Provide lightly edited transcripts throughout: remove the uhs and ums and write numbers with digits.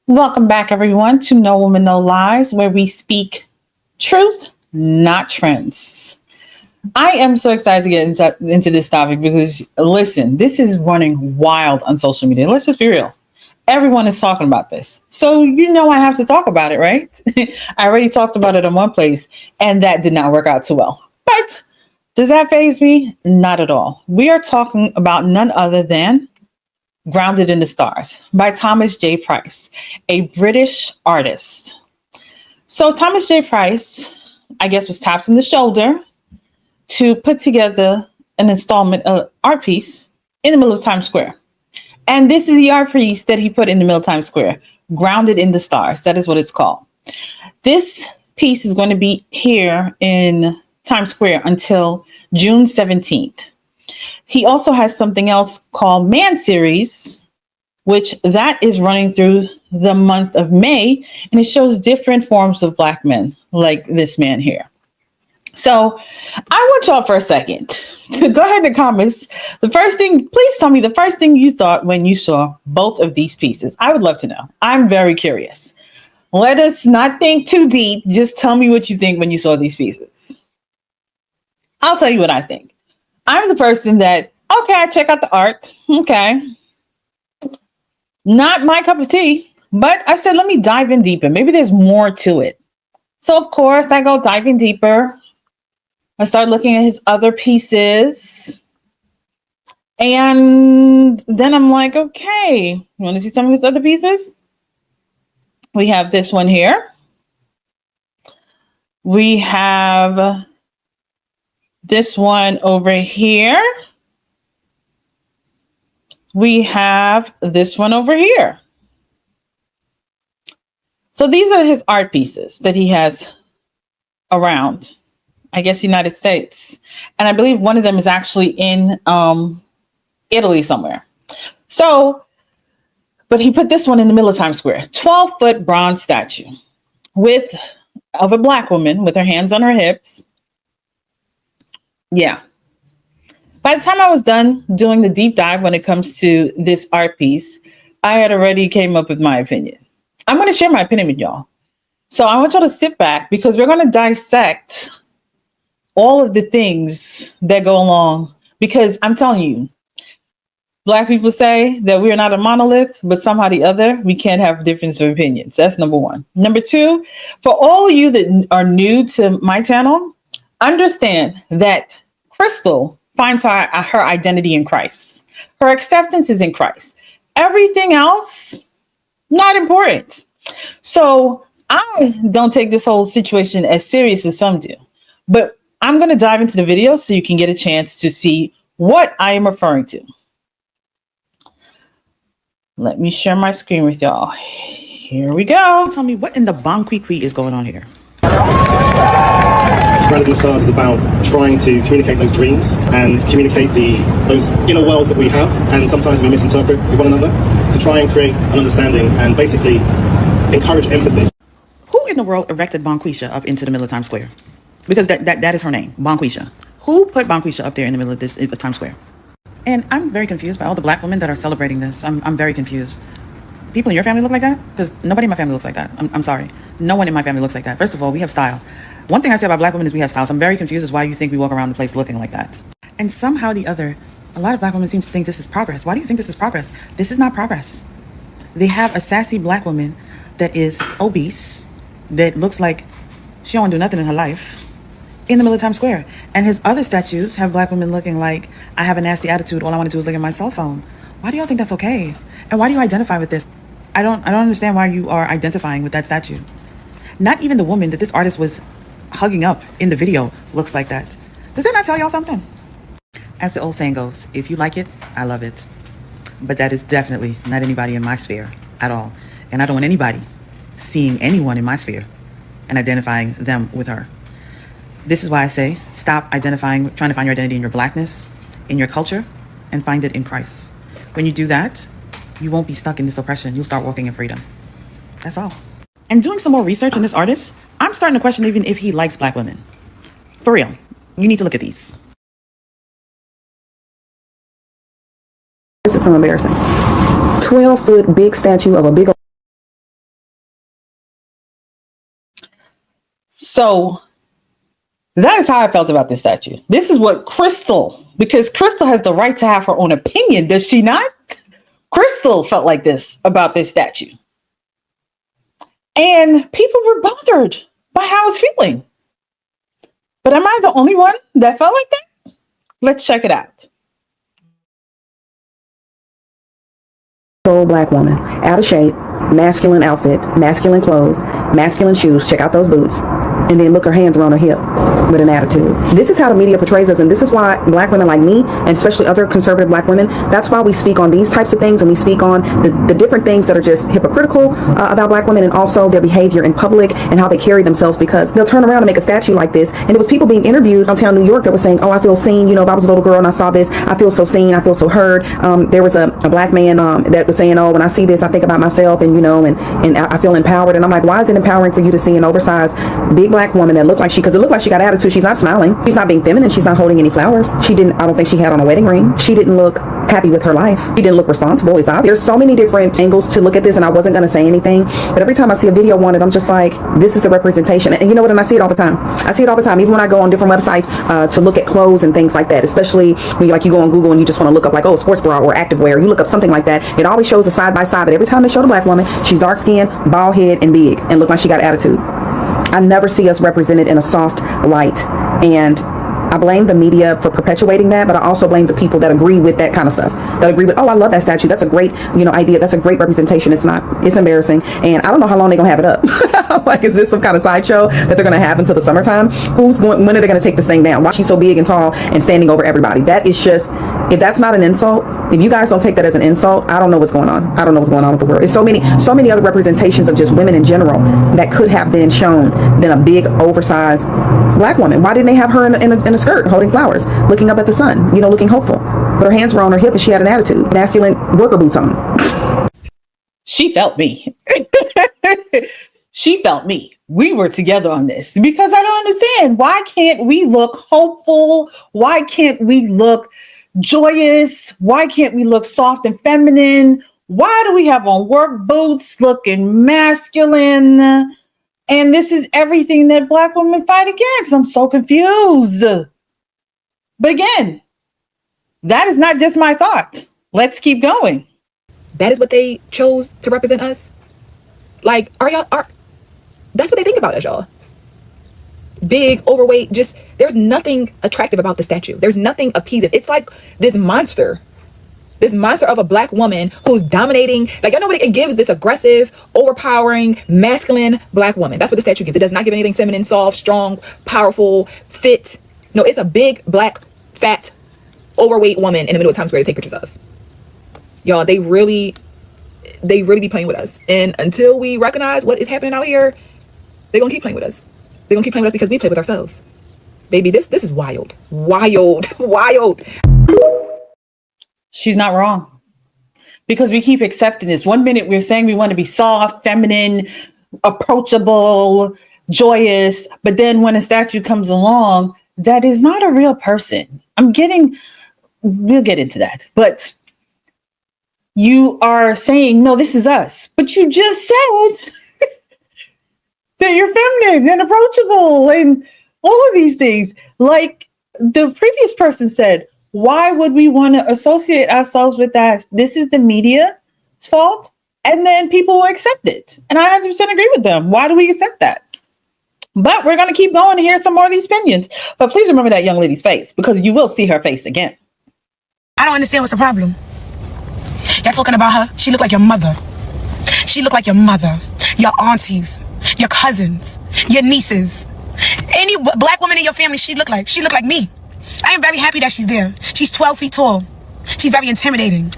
Welcome back, everyone, to No Woman, No Lies, where we speak truth, not trends. I am so excited to get into this topic because, listen, this is running wild on social media. Let's just be real. Everyone is talking about this. So, I have to talk about it, right? I already talked about it in one place, and that did not work out too well. But does that faze me? Not at all. We are talking about none other than Grounded in the Stars by Thomas J. Price, a British artist. So Thomas J. Price, I guess, was tapped on the shoulder to put together an installment art piece in the middle of Times Square. And this is the art piece that he put in the middle of Times Square, Grounded in the Stars. That is what it's called. This piece is going to be here in Times Square until June 17th. He also has something else called Man Series, which that is running through the month of May, and it shows different forms of Black men, like this man here. So I want y'all for a second to go ahead in the comments. Please tell me the first thing you thought when you saw both of these pieces. I would love to know. I'm very curious. Let us not think too deep. Just tell me what you think when you saw these pieces. I'll tell you what I think. I'm the person that, okay, I check out the art. Okay. Not my cup of tea, but I said, let me dive in deeper. Maybe there's more to it. So, of course, I go diving deeper. I start looking at his other pieces. And then I'm like, okay, you want to see some of his other pieces? We have this one here. We have this one over here. We have this one over here. So these are his art pieces that he has around, I guess, United States. And I believe one of them is actually in Italy somewhere. So, but he put this one in the middle of Times Square, 12-foot bronze statue of a Black woman with her hands on her hips. Yeah. By the time I was done doing the deep dive when it comes to this art piece, I had already came up with my opinion. I'm going to share my opinion with y'all. So I want y'all to sit back because we're going to dissect all of the things that go along. Because I'm telling you, Black people say that we are not a monolith, but somehow or the other, we can't have difference of opinions. That's number one. Number two, for all of you that are new to my channel, understand that Crystal finds her identity in Christ. Her acceptance is in Christ. Everything else, not important. So I don't take this whole situation as serious as some do. But I'm going to dive into the video so you can get a chance to see what I am referring to. Let me share my screen with y'all. Here we go. Tell me what in the bonquiqui is going on here. Grounded in the Stars is about trying to communicate those dreams and communicate those inner worlds that we have, and sometimes we misinterpret with one another, to try and create an understanding and basically encourage empathy. Who in the world erected Bonquisha up into the middle of Times Square? Because that is her name, Bonquisha. Who put Bonquisha up there in the middle of this Times Square? And I'm very confused by all the Black women that are celebrating this. I'm very confused. People in your family look like that? Because nobody in my family looks like that. I'm sorry. No one in my family looks like that. First of all, we have style. One thing I say about Black women is we have style. So I'm very confused as why you think we walk around the place looking like that. And somehow or the other, a lot of Black women seem to think this is progress. Why do you think this is progress? This is not progress. They have a sassy Black woman that is obese, that looks like she don't do nothing in her life, in the middle of Times Square. And his other statues have Black women looking like, I have a nasty attitude. All I want to do is look at my cell phone. Why do y'all think that's okay? And why do you identify with this? I don't understand why you are identifying with that statue. Not even the woman that this artist was hugging up in the video looks like that. Does that not tell y'all something? As the old saying goes, if you like it, I love it. But that is definitely not anybody in my sphere at all. And I don't want anybody seeing anyone in my sphere and identifying them with her. This is why I say, stop trying to find your identity in your Blackness, in your culture, and find it in Christ. When you do that, you won't be stuck in this oppression. You'll start walking in freedom. That's all. And doing some more research on this artist, I'm starting to question even if he likes Black women. For real, you need to look at these. This is so embarrassing. 12-foot big statue of a big So that is how I felt about this statue. This is what Crystal, because Crystal has the right to have her own opinion, does she not? Crystal felt like this about this statue. And people were bothered by how I was feeling. But am I the only one that felt like that? Let's check it out. Old black woman, out of shape, masculine outfit, masculine clothes, masculine shoes, check out those boots, and then look, her hands are on her hip with an attitude. This is how the media portrays us, and this is why black women like me, and especially other conservative black women, that's why we speak on these types of things, and we speak on the different things that are just hypocritical about black women, and also their behavior in public and how they carry themselves, because they'll turn around and make a statue like this. And it was people being interviewed downtown New York that were saying, oh, I feel seen, you know, if I was a little girl and I saw this, I feel so seen, I feel so heard. There was a black man that was saying, oh, when I see this, I think about myself, and you know, and I feel empowered. And I'm like, why is it empowering for you to see an oversized big black woman that looked like because it looked like she got attitude. She's not smiling, she's not being feminine, she's not holding any flowers, I don't think she had on a wedding ring, she didn't look happy with her life, she didn't look responsible. It's obvious. There's so many different angles to look at this, and I wasn't going to say anything, but every time I see a video on it, I'm just like, this is the representation. And you know what, and I see it all the time. I see it all the time, even when I go on different websites to look at clothes and things like that, especially when you go on Google and you just want to look up like, oh, sports bra or activewear, you look up something like that, it always shows a side by side, but every time they show the black woman, she's dark skinned, bald head, and big, and look like she got attitude. I never see us represented in a soft light, and I blame the media for perpetuating that, but I also blame the people that agree with that kind of stuff, that agree with, oh, I love that statue, that's a great, idea, that's a great representation. It's not, it's embarrassing, and I don't know how long they're gonna have it up. Like, is this some kind of sideshow that they're gonna have until the summertime? When are they gonna take this thing down? Why she's so big and tall and standing over everybody? That is just, if that's not an insult, if you guys don't take that as an insult, I don't know what's going on. I don't know what's going on with the world. There's so many other representations of just women in general that could have been shown than a big, oversized black woman. Why didn't they have her in a skirt holding flowers, looking up at the sun, looking hopeful? But her hands were on her hip and she had an attitude, masculine worker boots on. She felt me. She felt me. We were together on this, because I don't understand. Why can't we look hopeful? Why can't we look joyous? Why can't we look soft and feminine? Why do we have on work boots looking masculine? And this is everything that black women fight against. I'm so confused. But again, that is not just my thought. Let's keep going. That is what they chose to represent us. Like, that's what they think about us, y'all. Big, overweight, there's nothing attractive about the statue. There's nothing appeasing. It's like this monster of a black woman who's dominating. Like, y'all know what it gives? This aggressive, overpowering, masculine black woman. That's what the statue gives. It does not give anything feminine, soft, strong, powerful, fit. No, it's a big, black, fat, overweight woman in the middle of Times Square to take pictures of. Y'all, they really be playing with us. And until we recognize what is happening out here, they're gonna keep playing with us. They're gonna keep playing with us because we play with ourselves. Baby, this is wild. Wild. She's not wrong, because we keep accepting this. One minute we're saying we want to be soft, feminine, approachable, joyous, but then when a statue comes along that is not a real person, we'll get into that, but you are saying, no, this is us, but you just said that you're feminine and approachable and all of these things. Like the previous person said, why would we want to associate ourselves with that? This is the media's fault. And then people will accept it. And I 100% agree with them. Why do we accept that? But we're going to keep going to hear some more of these opinions. But please remember that young lady's face, because you will see her face again. I don't understand what's the problem. You're talking about her. She looked like your mother. She looked like your mother, your aunties, your cousins, your nieces. Any black woman in your family, she looked like me. I am very happy that she's there. She's 12 feet tall. She's very intimidating.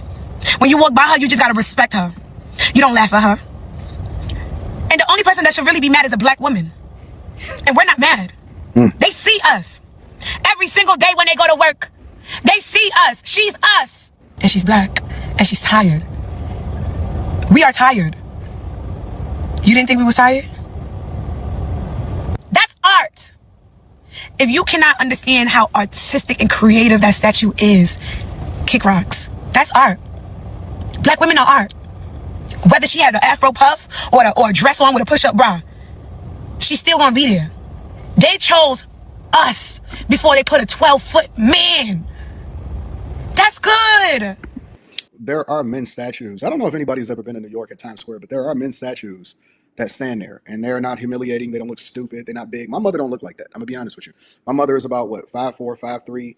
When you walk by her, you just gotta respect her. You don't laugh at her. And the only person that should really be mad is a black woman. And we're not mad. They see us. Every single day when they go to work, they see us. She's us. And she's black. And she's tired. We are tired. You didn't think we was tired? That's art. If you cannot understand how artistic and creative that statue is, kick rocks. That's art. Black women are art. Whether she had an afro puff or a dress on with a push-up bra, she's still gonna be there. They chose us before they put a 12-foot man. That's good. There are men's statues. I don't know if anybody's ever been in New York at Times Square, but there are men's statues that stand there, and they're not humiliating. They don't look stupid. They're not big. My mother don't look like that. I'm gonna be honest with you. My mother is about what, 5'4", 5'3",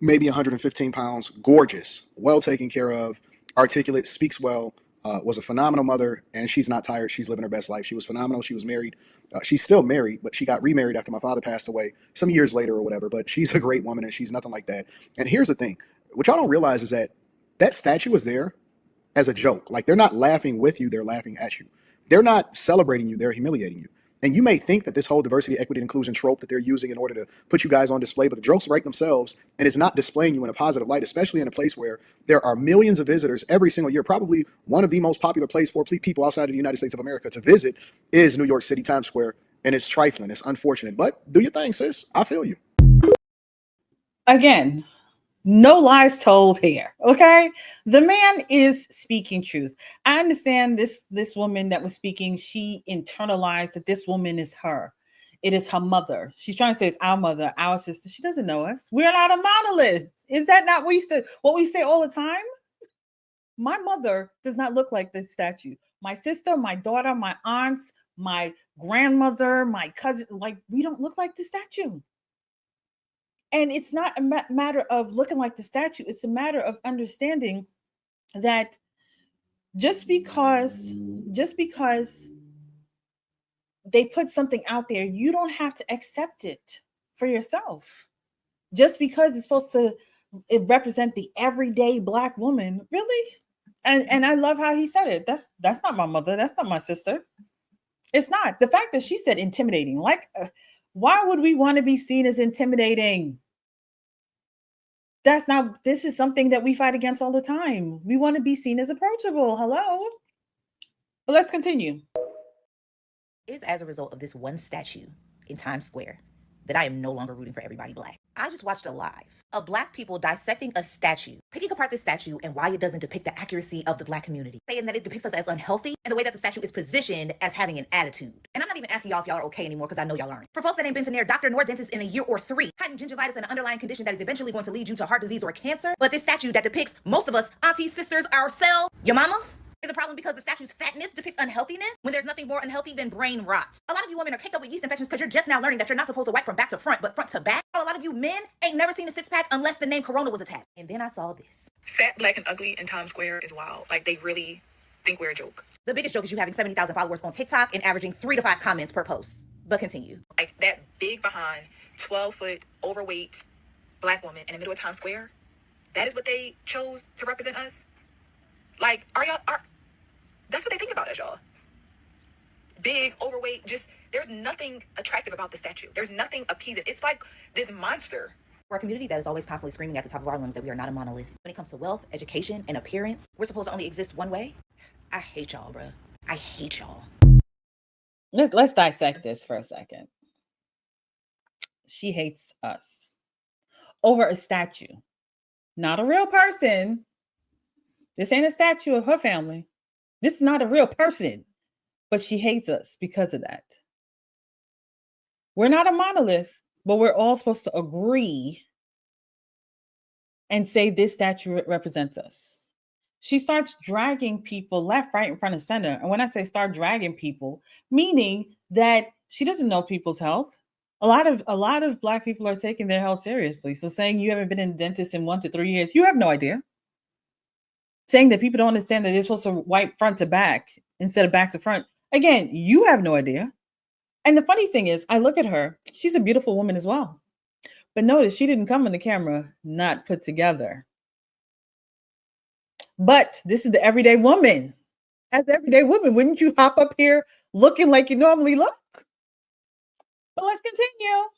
maybe 115 pounds. Gorgeous, well taken care of, articulate, speaks well. Was a phenomenal mother, and she's not tired. She's living her best life. She was phenomenal. She was married. She's still married, but she got remarried after my father passed away some years later or whatever. But she's a great woman, and she's nothing like that. And here's the thing: what y'all don't realize is that that statue is there as a joke. Like, they're not laughing with you, they're laughing at you. They're not celebrating you, they're humiliating you. And you may think that this whole diversity, equity, and inclusion trope that they're using in order to put you guys on display, but the jokes write themselves, and it's not displaying you in a positive light, especially in a place where there are millions of visitors every single year. Probably one of the most popular places for people outside of the United States of America to visit is New York City, Times Square, and it's trifling, it's unfortunate. But do your thing, sis. I feel you. Again, no lies told here. Okay, the man is speaking truth. I understand this woman that was speaking, she internalized that this woman is her. It is her mother. She's trying to say it's our mother, our sister. She doesn't know us. We're not a monolith. Is that not what we say all the time? My mother does not look like this statue. My sister, my daughter, my aunts, my grandmother, my cousin, like, we don't look like the statue. And it's not a matter of looking like the statue. It's a matter of understanding that just because they put something out there, you don't have to accept it for yourself. Just because it's supposed to represent the everyday Black woman, really? And I love how he said it. That's not my mother. That's not my sister. It's not. The fact that she said intimidating, like, why would we want to be seen as intimidating? This is something that we fight against all the time. We want to be seen as approachable. Hello. But let's continue. It is as a result of this one statue in Times Square that I am no longer rooting for everybody Black. I just watched a live of Black people dissecting a statue, picking apart this statue and why it doesn't depict the accuracy of the Black community, saying that it depicts us as unhealthy and the way that the statue is positioned as having an attitude. And I'm not even asking y'all if y'all are okay anymore, because I know y'all aren't. For folks that ain't been to near doctor nor dentist in a year or 3, hiding gingivitis and an underlying condition that is eventually going to lead you to heart disease or cancer, but this statue that depicts most of us, aunties, sisters, ourselves, your mamas, is a problem because the statue's fatness depicts unhealthiness when there's nothing more unhealthy than brain rot. A lot of you women are caked up with yeast infections because you're just now learning that you're not supposed to wipe from back to front, but front to back. A lot of you men ain't never seen a six-pack unless the name Corona was attached. And then I saw this. Fat, Black, and ugly in Times Square is wild. Like, they really think we're a joke. The biggest joke is you having 70,000 followers on TikTok and averaging 3 to 5 comments per post. But continue. Like, that big behind, 12-foot, overweight Black woman in the middle of Times Square, that is what they chose to represent us? Like, that's what they think about us, y'all. Big, overweight, just, there's nothing attractive about the statue. There's nothing appeasing. It's like this monster. We're a community that is always constantly screaming at the top of our lungs that we are not a monolith. When it comes to wealth, education, and appearance, we're supposed to only exist one way. I hate y'all, bruh. I hate y'all. Let's dissect this for a second. She hates us over a statue, not a real person. This ain't a statue of her family. This is not a real person, but she hates us because of that. We're not a monolith, but we're all supposed to agree and say this statue represents us. She starts dragging people left, right, in front of center. And when I say start dragging people, meaning that she doesn't know people's health. A lot of Black people are taking their health seriously. So saying you haven't been in a dentist in 1 to 3 years, you have no idea. Saying that people don't understand that they're supposed to wipe front to back instead of back to front. Again, you have no idea. And the funny thing is, I look at her, she's a beautiful woman as well. But notice she didn't come on the camera not put together. But this is the everyday woman. As the everyday woman, wouldn't you hop up here looking like you normally look? But let's continue.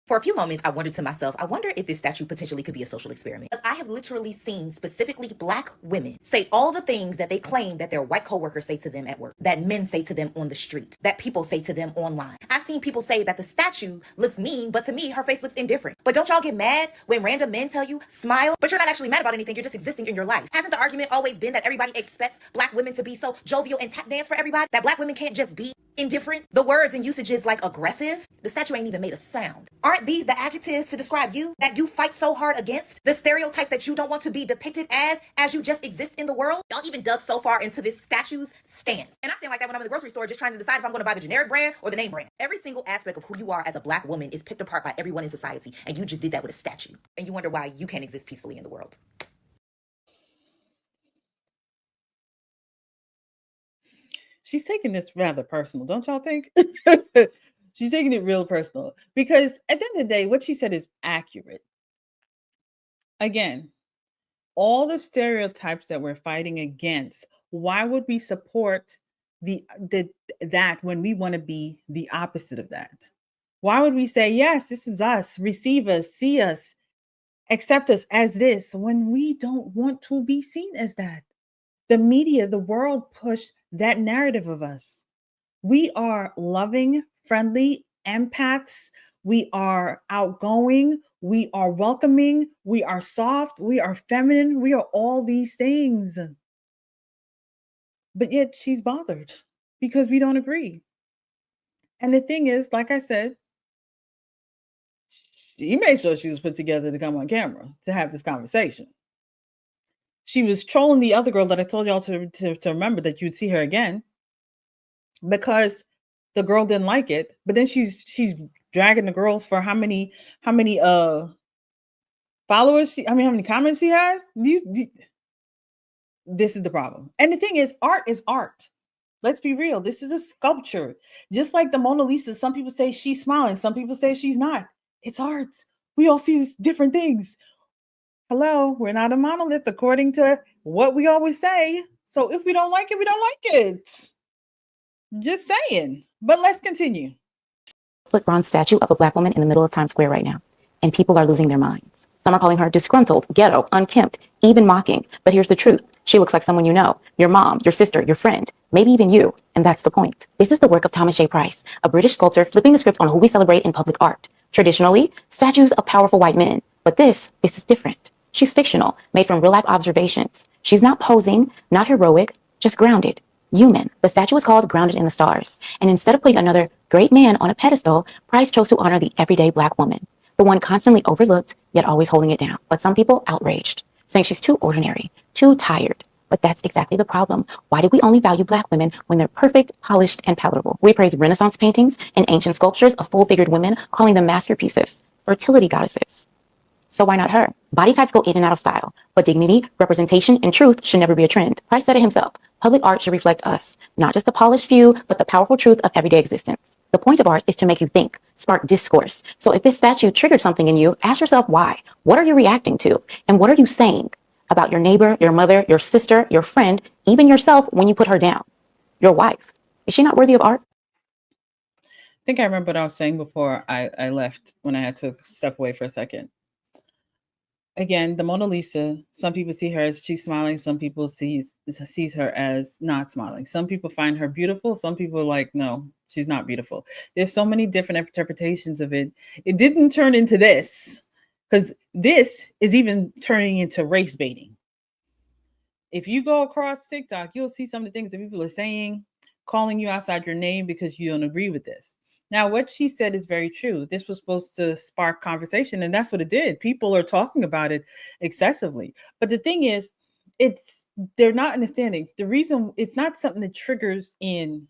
For a few moments, I wondered to myself, I wonder if this statue potentially could be a social experiment. I have literally seen specifically Black women say all the things that they claim that their white coworkers say to them at work, that men say to them on the street, that people say to them online. I've seen people say that the statue looks mean, but to me, her face looks indifferent. But don't y'all get mad when random men tell you, smile, but you're not actually mad about anything, you're just existing in your life. Hasn't the argument always been that everybody expects Black women to be so jovial and tap dance for everybody? That Black women can't just be indifferent? The words and usages like aggressive? The statue ain't even made a sound. Aren't these the adjectives to describe you that you fight so hard against? The stereotypes that you don't want to be depicted as you just exist in the world? Y'all even dug so far into this statue's stance. And I stand like that when I'm in the grocery store just trying to decide if I'm going to buy the generic brand or the name brand. Every single aspect of who you are as a black woman is picked apart by everyone in society, and you just did that with a statue. And you wonder why you can't exist peacefully in the world. She's taking this rather personal, don't y'all think? She's taking it real personal because at the end of the day, what she said is accurate. Again, all the stereotypes that we're fighting against, why would we support that when we want to be the opposite of that? Why would we say, yes, this is us, receive us, see us, accept us as this, when we don't want to be seen as that? The media, the world pushed that narrative of us. We are loving, friendly empaths. We are outgoing. We are welcoming. We are soft. We are feminine. We are all these things. But yet she's bothered because we don't agree. And the thing is, like I said, she made sure she was put together to come on camera to have this conversation. She was trolling the other girl that I told y'all to remember that you'd see her again because the girl didn't like it. But then she's dragging the girls for how many followers how many comments she has. This is the problem. And the thing is, art is art. Let's be real. This is a sculpture. Just like the Mona Lisa, some people say she's smiling, some people say she's not. It's art. We all see different things. Hello, we're not a monolith according to what we always say. So if we don't like it, we don't like it. Just saying. But let's continue. Foot bronze statue of a black woman in the middle of Times Square right now, and people are losing their minds. Some are calling her disgruntled, ghetto, unkempt, even mocking. But here's the truth. She looks like someone you know, your mom, your sister, your friend, maybe even you. And that's the point. This is the work of Thomas J. Price, a British sculptor flipping the script on who we celebrate in public art. Traditionally, statues of powerful white men. But this is different. She's fictional, made from real life observations. She's not posing, not heroic, just grounded, human. The statue is called Grounded in the Stars. And instead of putting another great man on a pedestal, Price chose to honor the everyday black woman, the one constantly overlooked, yet always holding it down. But some people outraged, saying she's too ordinary, too tired. But that's exactly the problem. Why do we only value black women when they're perfect, polished, and palatable? We praise Renaissance paintings and ancient sculptures of full-figured women, calling them masterpieces, fertility goddesses. So why not her? Body types go in and out of style, but dignity, representation, and truth should never be a trend. Price said it himself. Public art should reflect us, not just the polished few, but the powerful truth of everyday existence. The point of art is to make you think, spark discourse. So if this statue triggered something in you, ask yourself why. What are you reacting to? And what are you saying about your neighbor, your mother, your sister, your friend, even yourself when you put her down? Your wife. Is she not worthy of art? I think I remember what I was saying before I left when I had to step away for a second. Again, the Mona Lisa, some people see her as she's smiling, some people sees her as not smiling. Some people find her beautiful, some people are like, no, she's not beautiful. There's so many different interpretations of it. It didn't turn into this, because this is even turning into race baiting. If you go across TikTok, you'll see some of the things that people are saying, calling you outside your name because you don't agree with this. Now, what she said is very true. This was supposed to spark conversation, and that's what it did. People are talking about it excessively. But the thing is, they're not understanding. The reason it's not something that triggers in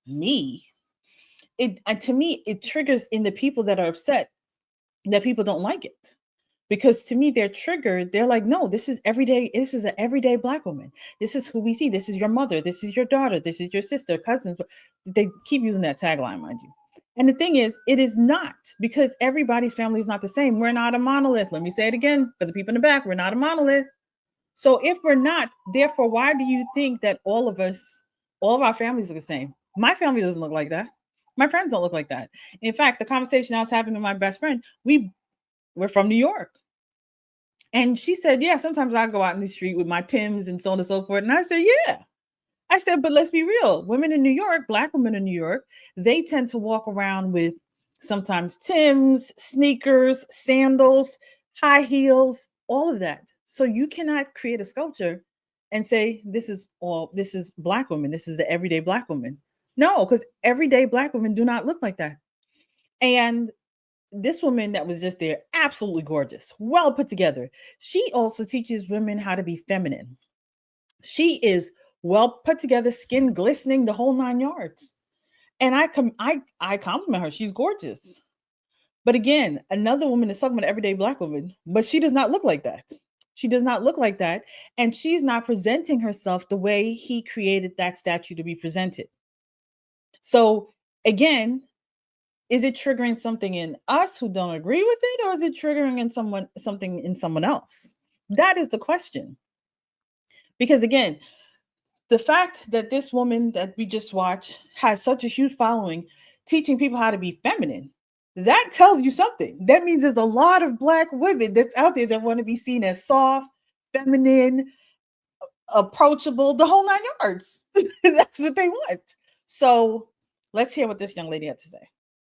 me. To me, it triggers in the people that are upset that people don't like it. Because to me, they're triggered. They're like, no, this is everyday. This is an everyday black woman. This is who we see. This is your mother. This is your daughter. This is your sister, cousins. They keep using that tagline, mind you. And the thing is, it is not, because everybody's family is not the same. We're not a monolith. Let me say it again for the people in the back. We're not a monolith. So if we're not, therefore, why do you think that all of our families are the same? My family doesn't look like that. My friends don't look like that. In fact, the conversation I was having with my best friend, we're from New York. And she said, yeah, sometimes I go out in the street with my Timbs and so on and so forth. And I said, yeah. I said, but let's be real. Women in New York, black women in New York, they tend to walk around with sometimes Timbs, sneakers, sandals, high heels, all of that. So you cannot create a sculpture and say, this is black women. This is the everyday black woman. No, because everyday Black women do not look like that. And this woman that was just there, absolutely gorgeous, well put together. She also teaches women how to be feminine. She is well put together, skin glistening, the whole 9 yards. And I compliment her. She's gorgeous. But again, another woman is talking about everyday Black woman, but she does not look like that. She does not look like that. And she's not presenting herself the way he created that statue to be presented. So again, is it triggering something in us who don't agree with it, or is it triggering in something in someone else? That is the question. Because again, the fact that this woman that we just watched has such a huge following teaching people how to be feminine, that tells you something. That means there's a lot of Black women that's out there that want to be seen as soft, feminine, approachable, the whole 9 yards. That's what they want. So let's hear what this young lady had to say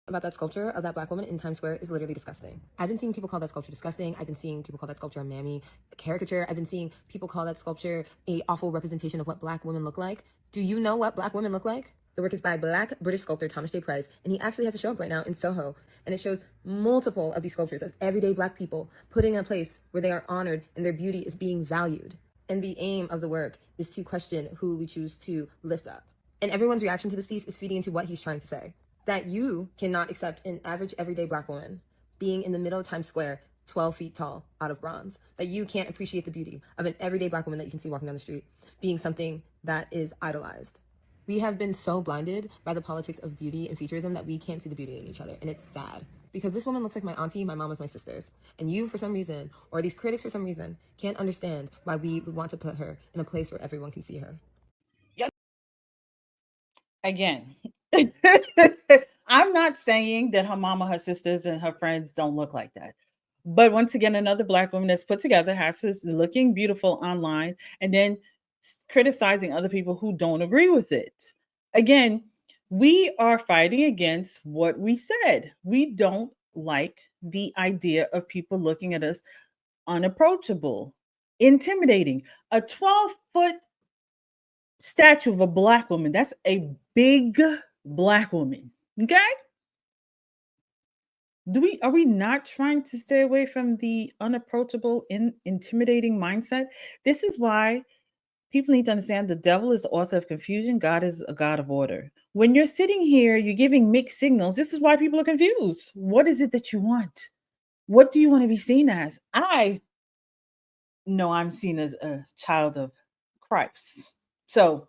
about that sculpture of that Black woman in Times Square is literally disgusting. I've been seeing people call that sculpture disgusting. I've been seeing people call that sculpture a mammy caricature. I've been seeing people call that sculpture a awful representation of what Black women look like. Do you know what Black women look like? The work is by Black British sculptor Thomas J. Price, and he actually has a show up right now in Soho, and it shows multiple of these sculptures of everyday Black people put in a place where they are honored and their beauty is being valued. And the aim of the work is to question who we choose to lift up. And everyone's reaction to this piece is feeding into what he's trying to say. That you cannot accept an average everyday Black woman being in the middle of Times Square, 12 feet tall, out of bronze. That you can't appreciate the beauty of an everyday Black woman that you can see walking down the street being something that is idolized. We have been so blinded by the politics of beauty and featureism that we can't see the beauty in each other. And it's sad because this woman looks like my auntie, my mom is my sisters. And you, for some reason, or these critics for some reason, can't understand why we would want to put her in a place where everyone can see her. again. I'm not saying that her mama, her sisters, and her friends don't look like that. But once again, another Black woman that's put together has her looking beautiful online and then criticizing other people who don't agree with it. Again, we are fighting against what we said. We don't like the idea of people looking at us unapproachable, intimidating. A 12-foot statue of a Black woman, that's a big Black woman. Okay? Are we not trying to stay away from the unapproachable, intimidating mindset? This is why people need to understand the devil is the author of confusion. God is a God of order. When you're sitting here, you're giving mixed signals. This is why people are confused. What is it that you want? What do you want to be seen as? I know I'm seen as a child of Christ. So,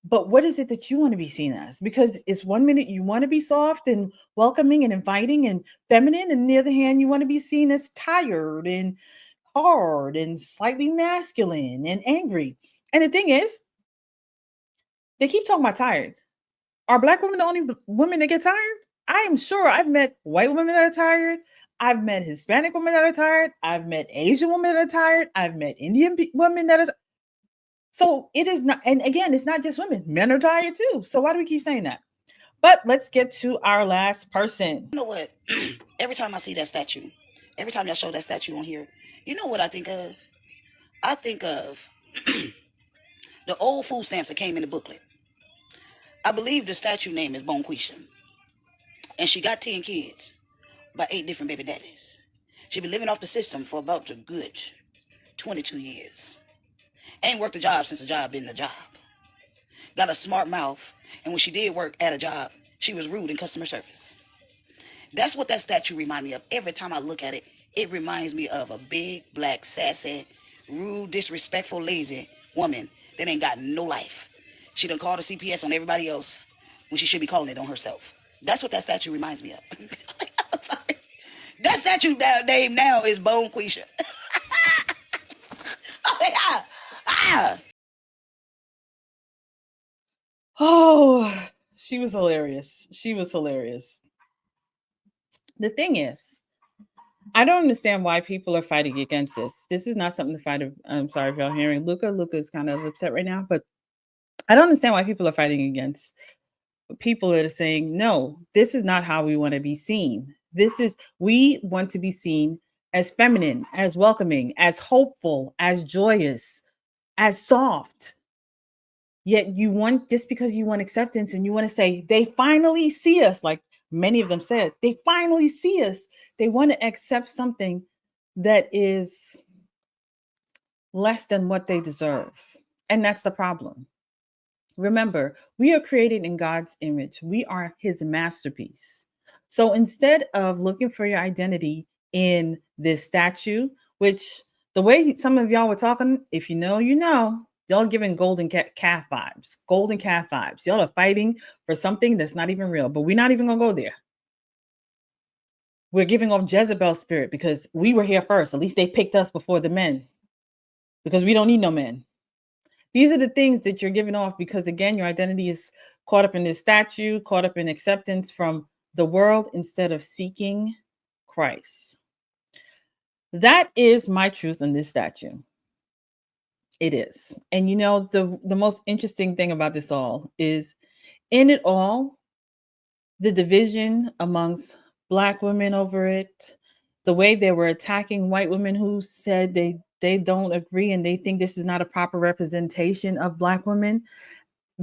but what is it that you want to be seen as? Because it's 1 minute you want to be soft and welcoming and inviting and feminine, and on the other hand, you want to be seen as tired and hard and slightly masculine and angry. And the thing is, they keep talking about tired. Are Black women the only women that get tired? I am sure I've met white women that are tired. I've met Hispanic women that are tired. I've met Asian women that are tired. I've met Indian women that are. So it is not, and again, it's not just women. Men are tired too. So why do we keep saying that? But let's get to our last person. You know what? Every time I see that statue, every time y'all show that statue on here, you know what I think of? I think of the old food stamps that came in the booklet. I believe the statue name is Bonquisha. And she got 10 kids by 8 different baby daddies. She been living off the system for about a good 22 years. Ain't worked a job since the job been the job. Got a smart mouth, and when she did work at a job, she was rude in customer service. That's what that statue reminds me of. Every time I look at it, it reminds me of a big, black, sassy, rude, disrespectful, lazy woman that ain't got no life. She done called the CPS on everybody else when she should be calling it on herself. That's what that statue reminds me of. I'm sorry. That statue name now is Bonquisha. Oh, she was hilarious. She was hilarious. The thing is, I don't understand why people are fighting against this. This is not something to fight. I'm sorry if y'all hearing Luca. Luca is kind of upset right now, but I don't understand why people are fighting against people that are saying, no, this is not how we want to be seen. We want to be seen as feminine, as welcoming, as hopeful, as joyous, as soft. Yet you want, just because you want acceptance and you want to say, they finally see us, like many of them said, they finally see us. They want to accept something that is less than what they deserve. And that's the problem. Remember, we are created in God's image. We are his masterpiece. So instead of looking for your identity in this statue, which the way some of y'all were talking, if you know, you know, y'all giving calf vibes, golden calf vibes. Y'all are fighting for something that's not even real, but we're not even going to go there. We're giving off Jezebel spirit because we were here first. At least they picked us before the men, because we don't need no men. These are the things that you're giving off because, again, your identity is caught up in this statue, caught up in acceptance from the world instead of seeking Christ. That is my truth on this statue. It is. And you know, the most interesting thing about this all is, in it all, the division amongst Black women over it, the way they were attacking white women who said they don't agree and they think this is not a proper representation of Black women,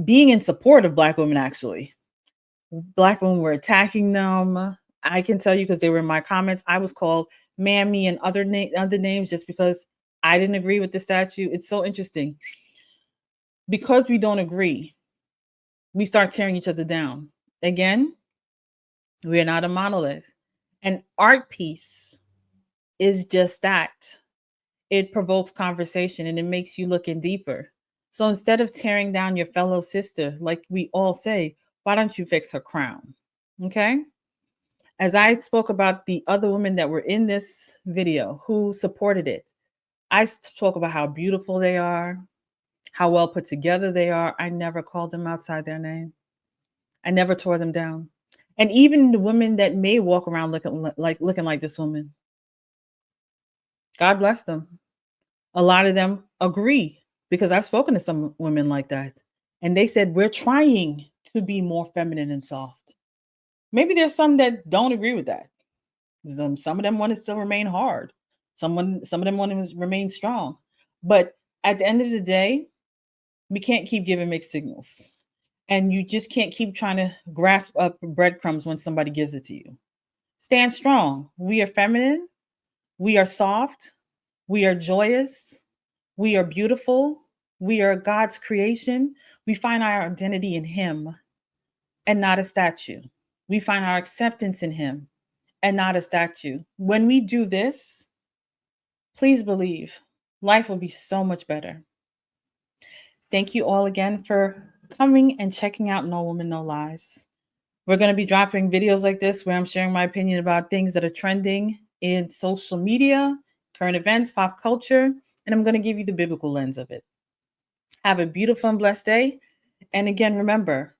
being in support of Black women, actually. Black women were attacking them. I can tell you, because they were in my comments, I was called mammy and other names just because I didn't agree with the statue. It's so interesting. Because we don't agree, we start tearing each other down. Again, we are not a monolith. An art piece is just that. It provokes conversation and it makes you look in deeper. So instead of tearing down your fellow sister, like we all say, why don't you fix her crown? Okay. As I spoke about the other women that were in this video who supported it, I spoke about how beautiful they are, how well put together they are. I never called them outside their name. I never tore them down. And even the women that may walk around looking like this woman, God bless them. A lot of them agree, because I've spoken to some women like that. And they said, we're trying to be more feminine and soft. Maybe there's some that don't agree with that. Some of them want to still remain hard. Some of them want to remain strong. But at the end of the day, we can't keep giving mixed signals. And you just can't keep trying to grasp up breadcrumbs when somebody gives it to you. Stand strong. We are feminine. We are soft. We are joyous. We are beautiful. We are God's creation. We find our identity in him and not a statue. We find our acceptance in him and not a statue. When we do this, please believe life will be so much better. Thank you all again for coming and checking out No Woman, No Lies. We're going to be dropping videos like this where I'm sharing my opinion about things that are trending in social media, current events, pop culture, and I'm going to give you the biblical lens of it. Have a beautiful and blessed day. And again, remember,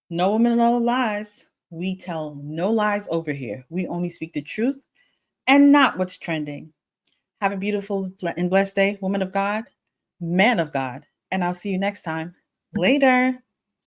no woman, no lies. We tell no lies over here. We only speak the truth and not what's trending. Have a beautiful and blessed day, woman of God, man of God, and I'll see you next time. Later.